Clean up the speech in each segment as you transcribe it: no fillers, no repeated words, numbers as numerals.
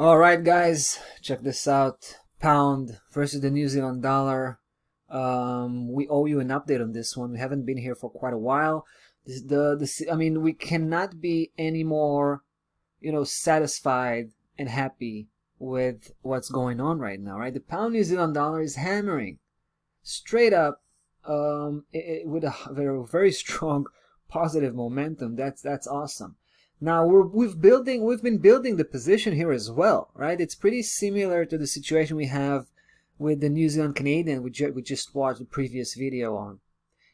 All right, guys, check this out. Pound versus the New Zealand dollar. We owe you an update on this one. We haven't been here for quite a while. I mean, we cannot be any more, satisfied and happy with what's going on right now, right? The pound New Zealand dollar is hammering straight up, with a very, very strong positive momentum. That's awesome. Now we've been building the position here as well, right? It's pretty similar to the situation we have with the New Zealand Canadian we just watched the previous video on.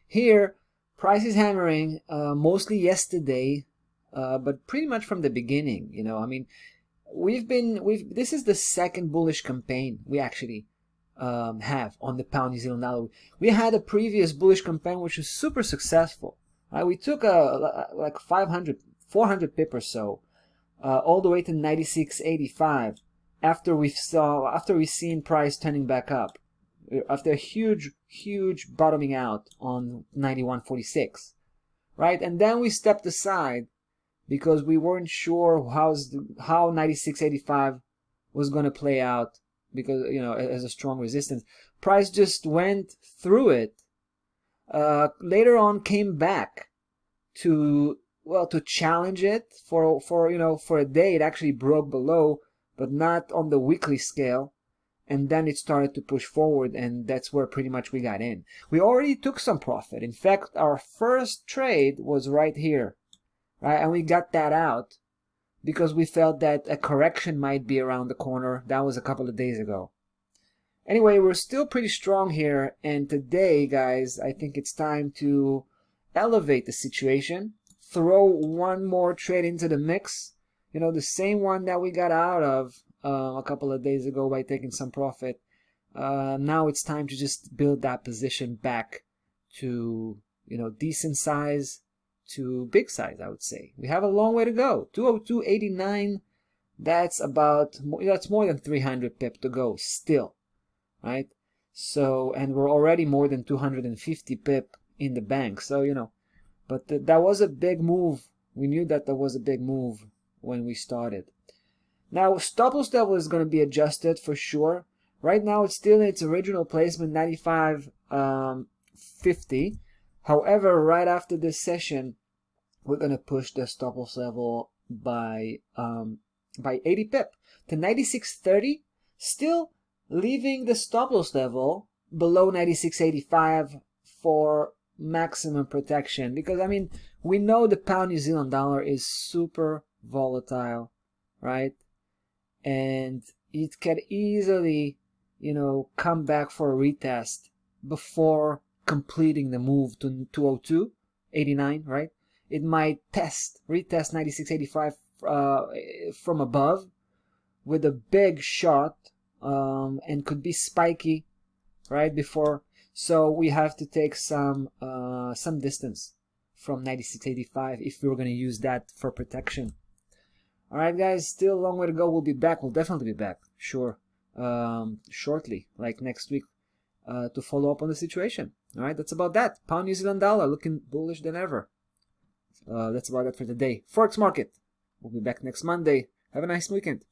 Here, price is hammering, mostly yesterday, but pretty much from the beginning. I mean, this is the second bullish campaign we actually have on the pound New Zealand dollar. We had a previous bullish campaign which was super successful. Right? We took like 400 pip or so, all the way to 96.85 after we seen price turning back up after a huge bottoming out on 91.46, right? And then we stepped aside because we weren't sure how 96.85 was going to play out, because as a strong resistance. Price just went through it. Later on came back to challenge it for a day. It actually broke below, but not on the weekly scale, and then it started to push forward, and that's where pretty much we got in. We already took some profit. In fact, our first trade was right here, right? And we got that out because we felt that a correction might be around the corner. That was a couple of days ago. Anyway, we're still pretty strong here, and today, guys, I think it's time to elevate the situation, throw one more trade into the mix, the same one that we got out of a couple of days ago by taking some profit. Now it's time to just build that position back to decent size to big size. I would say we have a long way to go. 202.89, that's more than 300 pip to go still, right? So, and we're already more than 250 pip in the bank, so but that was a big move. We knew that was a big move when we started. Now stop loss level is going to be adjusted for sure. Right now it's still in its original placement, 95.50. However, right after this session we're going to push the stop loss level by 80 pip to 96.30, still leaving the stop loss level below 96.85 for maximum protection, because I mean, we know the pound New Zealand dollar is super volatile, right? And it can easily come back for a retest before completing the move to 202.89, right? It might retest 96.85 from above with a big shot, and could be spiky right before. So we have to take some distance from 96.85 if we're going to use that for protection. All right, guys, still a long way to go. We'll be back. We'll definitely be back, sure, shortly, like next week, to follow up on the situation. All right, that's about that. Pound New Zealand dollar looking bullish than ever. That's about it for today. Forex market. We'll be back next Monday. Have a nice weekend.